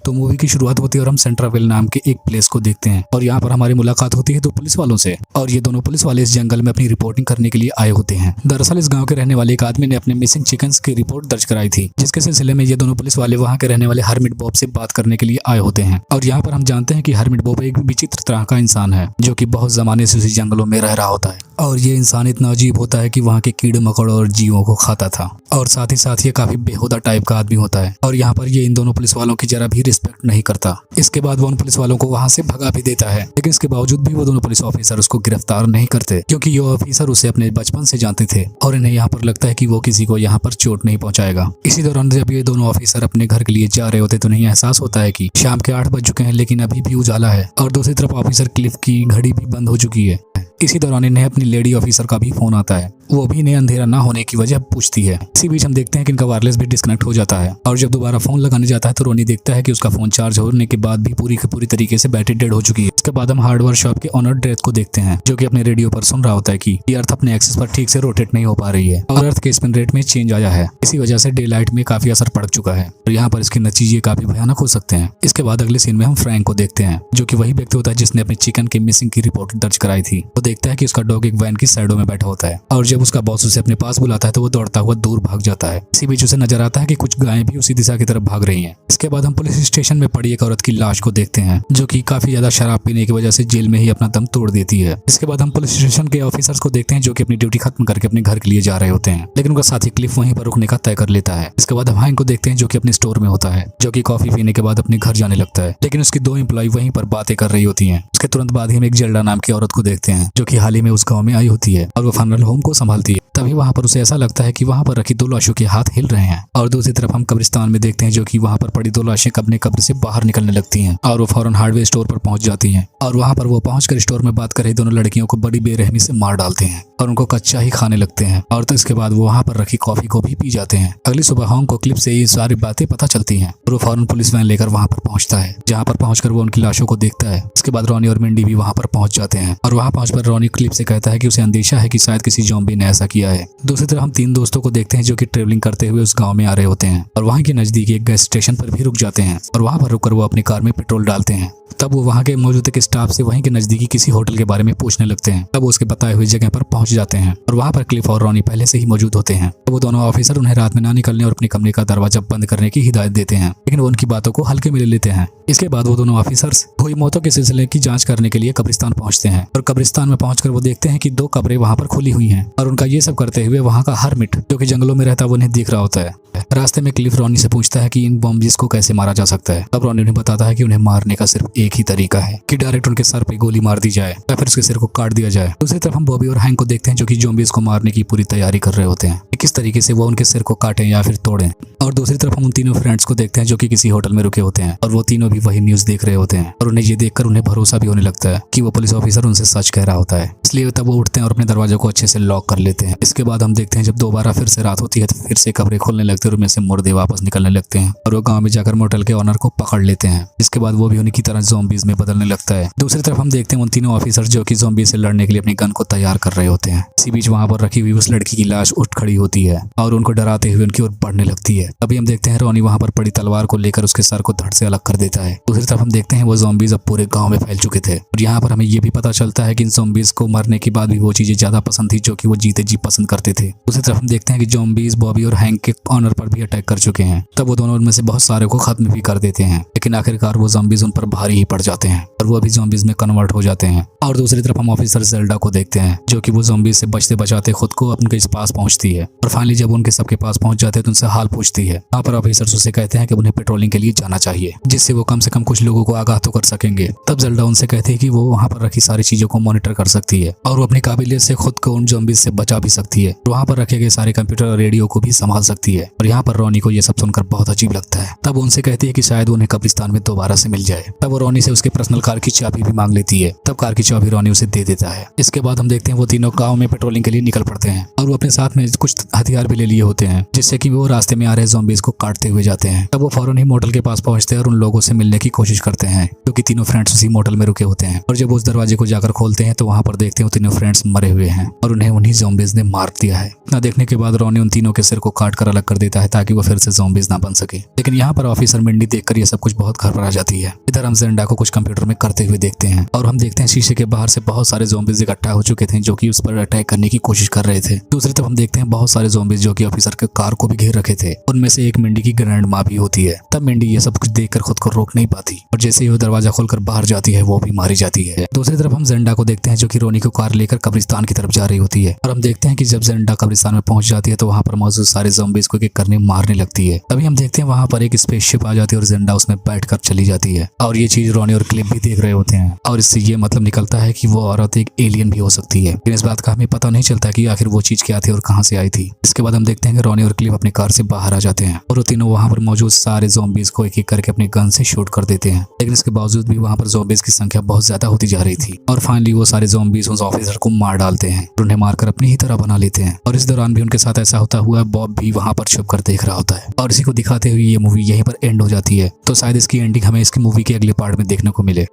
तो मूवी की शुरुआत होती है और हम सेंट्रावेल नाम के एक प्लेस को देखते हैं और यहाँ पर हमारी मुलाकात होती है दो पुलिस वालों से। और ये दोनों पुलिस वाले इस जंगल में अपनी रिपोर्टिंग करने के लिए आए होते हैं। दरअसल इस गांव के रहने वाले एक आदमी ने अपने मिसिंग चिकन्स की रिपोर्ट दर्ज कराई थी, जिसके सिलसिले में ये दोनों पुलिस वाले वहाँ के रहने वाले हरमिट बॉब से बात करने के लिए आए होते हैं। और यहाँ पर हम जानते हैं कि हरमिट बॉब एक विचित्र तरह का इंसान है जो कि बहुत जमाने से उसी जंगलों में रह रहा होता है। और ये इंसान इतना अजीब होता है कि वहाँ के कीड़े मकोड़ों और जीवों को खाता था और साथ ही साथ ये काफी बेहुदा टाइप का आदमी होता है। और यहाँ पर ये इन दोनों पुलिस वालों की जरा भी रिस्पेक्ट नहीं करता। इसके बाद वो उन पुलिस वालों को वहाँ से भगा भी देता है, लेकिन इसके बावजूद भी वो दोनों पुलिस ऑफिसर उसको गिरफ्तार नहीं करते, क्योंकि ये ऑफिसर उसे अपने बचपन से जानते थे और इन्हें यहाँ पर लगता है कि वो किसी को यहाँ पर चोट नहीं पहुंचाएगा। इसी दौरान जब ये दोनों ऑफिसर अपने घर के लिए जा रहे होते तो उन्हें एहसास होता है कि शाम के 8 बज चुके हैं, लेकिन अभी भी उजाला है और दूसरी तरफ ऑफिसर क्लिफ की घड़ी भी बंद हो चुकी है। इसी दौरान इन्हें अपनी लेडी ऑफिसर का भी फोन आता है, वो भी इन्हें अंधेरा ना होने की वजह पूछती है। इसी बीच हम देखते हैं कि इनका वायरलेस भी डिस्कनेक्ट हो जाता है और जब दोबारा फोन लगाने जाता है तो रोनी देखता है कि उसका फोन चार्ज होने के बाद भी पूरी की पूरी तरीके से बैटरी डेड हो चुकी है। इसके बाद हम हार्डवेयर शॉप के ओनर ड्रेथ को देखते हैं, जो कि अपने रेडियो पर सुन रहा होता है कि अर्थ अपने एक्सिस पर ठीक से रोटेट नहीं हो पा रही है और अर्थ के स्पिन रेट में चेंज आया है। इसी वजह से डे लाइट में काफी असर पड़ चुका है और यहाँ पर इसके नतीजे काफी भयानक हो सकते हैं। इसके बाद अगले सीन में हम फ्रैंक को देखते हैं, जो कि वही व्यक्ति होता है जिसने अपने चिकन के मिसिंग की रिपोर्ट दर्ज कराई थी। वो देखता है कि उसका डॉग एक वैन की साइडों में बैठा होता है और जब उसका बॉस उसे अपने पास बुलाता है तो वो दौड़ता हुआ दूर भाग जाता है। इसी बीच उसे नजर आता है कि कुछ गायें भी उसी दिशा की तरफ भाग रही हैं। इसके बाद हम पुलिस स्टेशन में पड़ी एक औरत की लाश को देखते हैं, जो कि काफी ज्यादा शराब पीने की वजह से जेल में ही अपना दम तोड़ देती है। इसके बाद हम पुलिस स्टेशन के ऑफिसर्स को देखते हैं, जो कि अपनी ड्यूटी खत्म करके अपने घर के लिए जा रहे होते हैं, लेकिन उनका साथी क्लिफ वहीं पर रुकने का तय कर लेता है। इसके बाद हम हैंक को देखते हैं, जो कि अपने स्टोर में होता है, जो कि कॉफी पीने के बाद अपने घर जाने लगता है, लेकिन उसकी 2 एम्प्लॉय वहीं पर बातें कर रही होती हैं। उसके तुरंत बाद ही हम एक जेल्डा नाम की औरत को देखते हैं, जो कि हाल ही में उस गाँव में आई होती है और वो फनरल होम को संभालती है। तभी वहाँ पर उसे ऐसा लगता है कि वहाँ पर रखी 2 लाशों के हाथ हिल रहे हैं और दूसरी तरफ हम कब्रिस्तान में देखते हैं, जो कि वहाँ पर पड़ी 2 लाशें अपने कब्र से बाहर निकलने लगती हैं और वो फौरन हार्डवेयर स्टोर पर पहुंच जाती हैं और वहाँ पर वो पहुंचकर स्टोर में बात कर रही दोनों लड़कियों को बड़ी बेरहमी से मार डालते हैं और उनको कच्चा ही खाने लगते हैं और तो इसके बाद वो वहाँ पर रखी कॉफी को भी पी जाते हैं। अगली सुबह हॉन्ग को क्लिप से ये सारी बातें पता चलती हैं और वो फौरन पुलिस वैन लेकर वहाँ पर पहुंचता है, जहाँ पर पहुंचकर वो उनकी लाशों को देखता है। इसके बाद रॉनी और मिंडी भी वहाँ पर पहुंच जाते हैं और वहाँ पहुंचकर रॉनी क्लिप से कहता है कि उसे अंदेशा है कि शायद किसी ज़ॉम्बी ने ऐसा किया है। दूसरी तरफ हम 3 दोस्तों को देखते हैं, जो कि ट्रेवलिंग करते हुए उस गाँव में आ रहे होते हैं और वहाँ के नजदीक एक गैस स्टेशन पर भी रुक जाते हैं और वहाँ पर रुककर वो अपनी कार में पेट्रोल डालते हैं। तब वो वहाँ के मौजूद एक स्टाफ से वहीं के नजदीकी किसी होटल के बारे में पूछने लगते हैं। तब वो उसके बताए हुए जगह पर पहुंच जाते हैं और वहाँ पर क्लिफ और रॉनी पहले से ही मौजूद होते हैं। तो वो दोनों ऑफिसर उन्हें रात में ना निकलने और अपने कमरे का दरवाजा बंद करने की हिदायत देते हैं, लेकिन वो उनकी बातों को हल्के में ले लेते हैं। इसके बाद वो दोनों ऑफिसर्स हुई मौतों के सिलसिले की जांच करने के लिए कब्रिस्तान पहुंचते हैं और कब्रिस्तान में पहुंचकर वो देखते हैं कि 2 कब्रें वहाँ पर खुली हुई हैं और उनका ये सब करते हुए वहाँ का हरमिट, जो कि जंगलों में रहता है, वो उन्हें देख रहा होता है। रास्ते में क्लिफ रॉनी से पूछता है कि इन बॉम्बीज को कैसे मारा जा सकता है। तब रॉनी उन्हें बताता है कि उन्हें मारने का सिर्फ एक ही तरीका है कि डायरेक्ट उनके सर पे गोली मार दी जाए या फिर उसके सिर को काट दिया जाए। दूसरी तरफ हम बॉबी और हैंक को देखते हैं, जो कि ज़ॉम्बीज को मारने की पूरी तैयारी कर रहे होते हैं, किस तरीके से वो उनके सिर को काटें या फिर तोड़ें। और दूसरी तरफ हम उन तीनों फ्रेंड्स को देखते हैं, जो कि किसी होटल में रुके होते हैं और वो तीनों भी वही न्यूज़ देख रहे होते हैं और उन्हें ये देखकर उन्हें भरोसा भी होने लगता है कि वो पुलिस ऑफिसर उनसे सच कह रहा होता है। इसलिए तब वो उठते हैं और अपने दरवाजे को अच्छे से लॉक कर लेते हैं। इसके बाद हम देखते हैं जब दोबारा फिर से रात होती है तो फिर से कब्रें खोलने लगते हैं और उनमें से मुर्दे वापस निकलने लगते हैं और वो गाँव में जाकर मोटल के ऑनर को पकड़ लेते हैं। इसके बाद वो भी उन्हीं की तरह ज़ॉम्बीज में बदलने लगता है। दूसरी तरफ हम देखते हैं उन तीनों ऑफिसर जो कि ज़ॉम्बी से लड़ने के लिए अपनी गन को तैयार कर रहे होते हैं। इसी बीच वहाँ पर रखी हुई उस लड़की की लाश उठ खड़ी होती है और उनको डराते हुए उनकी ओर बढ़ने लगती है। अभी हम देखते हैं रॉनी वहाँ पर पड़ी तलवार को लेकर उसके सर को धड़ से अलग कर देता है। दूसरी तरफ हम देखते हैं वो ज़ॉम्बीज अब पूरे गांव में फैल चुके थे और यहाँ पर हमें ये भी पता चलता है कि इन ज़ॉम्बीज को मरने के बाद भी वो चीजें ज्यादा पसंद थी जो कि वो जीते जी पसंद करते थे। दूसरी तरफ हम देखते हैं कि ज़ॉम्बीज बॉबी और हैंक के ऑनर पर भी अटैक कर चुके हैं। तब वो दोनों उनमें से बहुत सारे को खत्म भी कर देते हैं, लेकिन आखिरकार वो ज़ॉम्बीज उन पर भारी ही पड़ जाते हैं और वो भी ज़ॉम्बीज में कन्वर्ट हो जाते हैं। और दूसरी तरफ हम ऑफिसर ज़ेल्डा को देखते हैं, जो कि वो ज़ॉम्बीज से बचते बचाते खुद को उनके पास पहुंचती है और फाइनली जब उनके सबके पास पहुंच जाते हैं तो उनसे हाल पूछती है। वहाँ पर ऑफिसर्स उसे कहते हैं कि उन्हें पेट्रोलिंग के लिए जाना चाहिए, जिससे वो कम से कम कुछ लोगों को आगाह तो कर सकेंगे। तब ज़ेल्डा उनसे कहती है कि वो वहाँ पर रखी सारी चीजों को मॉनिटर कर सकती है और वो अपनी काबिलियत से खुद को उन ज़ॉम्बीज से बचा भी सकती है। वहाँ पर रखे गए सारे कंप्यूटर और रेडियो को भी संभाल सकती है। और यहाँ पर रॉनी को ये सब सुनकर बहुत अजीब लगता है। तब उनसे कहती है कि शायद उन्हें कब्रिस्तान में दोबारा से मिल जाए। तब वो रॉनी से उसके पर्सनल कार की चाबी भी मांग लेती है। तब कार की चाबी रॉनी उसे दे देता है। इसके बाद हम देखते हैं वो तीनों गाँव में पेट्रोलिंग के लिए निकल पड़ते हैं और वो अपने साथ में कुछ हथियार भी ले लिए होते हैं, जिससे कि वो रास्ते में आ रहे ज़ॉम्बीज को काटते हुए जाते हैं। तब वो फौरन ही मोटल के पास पहुंचते हैं और उन लोगों से मिलने की कोशिश करते हैं, क्योंकि तीनों फ्रेंड्स उसी मोटल में रुके होते हैं। और जब उस दरवाजे को जाकर खोलते हैं तो वहाँ पर देखते हैं तीनों फ्रेंड्स मरे हुए हैं और उन्हें उन्हीं ज़ॉम्बीज ने मार दिया है। इतना देखने के बाद रॉनी उन तीनों के सिर को काट कर अलग कर देता है ताकि वो फिर से ज़ॉम्बीज ना बन सके। लेकिन यहाँ पर ऑफिसर मिंडी देखकर ये सब कुछ बहुत घबरा जाती है। इधर हम जेंडा को कुछ कंप्यूटर में करते हुए देखते हैं और हम देखते हैं शीशे के बाहर से बहुत सारे ज़ॉम्बीज इकट्ठा हो चुके थे जो कि उस पर अटैक करने की कोशिश कर रहे थे। दूसरी तरफ हम देखते हैं बहुत सारे ज़ॉम्बीज जो कि ऑफिसर के कार को भी घेर रखे थे। उनमें से एक मिंडी की ग्रैंड माँ भी होती है। तब मिंडी ये सब कुछ देखकर खुद को रोक नहीं पाती और जैसे ही वो दरवाजा खोलकर बाहर जाती है वो भी मारी जाती है। दूसरी तरफ हम जेंडा को देखते हैं जो कि रोनी को कार लेकर कब्रिस्तान की तरफ जा रही होती है और हम देखते हैं कि जब जेंडा कब्रिस्तान में पहुंच जाती है तो वहां पर मौजूद सारे ज़ॉम्बीज को एक करने मारने लगती है। तभी हम देखते हैं वहां पर एक स्पेसशिप आ जाती है और जेंडा उसमें बैठकर चली जाती है और ये चीज रोनी और क्लिप भी देख रहे होते हैं और इससे ये मतलब निकलता है कि वो औरत एक एलियन भी हो सकती है। लेकिन इस बात का हमें पता नहीं चलता कि आखिर वो चीज क्या थी और कहां से आई थी। इसके बाद हम देखते हैं कि रोनी और क्लिप अपनी कार से बाहर आ जाते हैं और वो तीनों वहां पर मौजूद सारे ज़ॉम्बीज को एक एक करके अपनी गन से शूट कर देते हैं। लेकिन इसके बावजूद भी वहां पर ज़ॉम्बीज की संख्या बहुत ज्यादा होती जा रही थी और फाइनली वो सारे ज़ॉम्बीज उस ऑफिसर को मार डालते हैं और उन्हें मारकर अपनी ही तरह बना लेते हैं। और इस दौरान भी उनके साथ ऐसा होता हुआ बॉब भी वहां पर छुप कर देख रहा होता है और इसी को दिखाते हुए ये मूवी यहीं पर एंड हो जाती है। तो शायद इसकी एंडिंग हमें इसकी मूवी के अगले पार्ट में देखने को मिले।